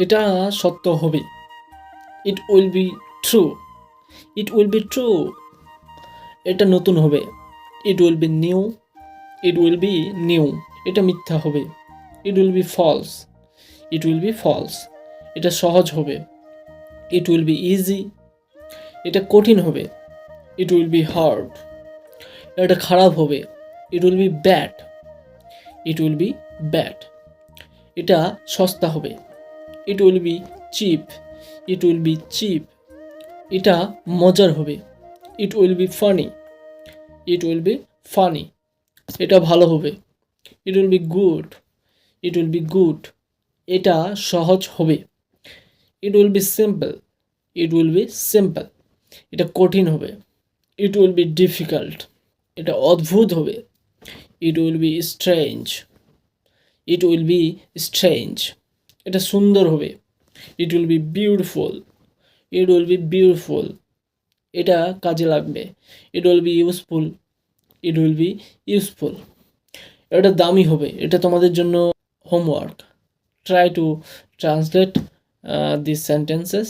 এটা সত্য হবে। It will be true. It will be true. এটা নতুন হবে। It will be new. It will be new. এটা মিথ্যা হবে। It will be false. It will be false. এটা সহজ হবে। It will be easy. এটা কঠিন হবে। It will be hard. এটা খারাপ হবে। It will be bad. It will be bad. এটা সস্তা হবে। It will be cheap. It will be cheap. এটা মজার হবে। It will be funny. It will be funny. এটা ভালো হবে। It will be good. It will be good. এটা সহজ হবে। It will B simple. It will B simple. এটা কঠিন হবে। It will be difficult. এটা অদ্ভুত হবে। It will B strange. It will B strange. এটা সুন্দর হবে। It will B beautiful. It will B beautiful. এটা কাজে লাগবে। ইট will be useful. It will be useful. এটা দামি হবে। এটা তোমাদের জন্য homework. Try to translate this sentences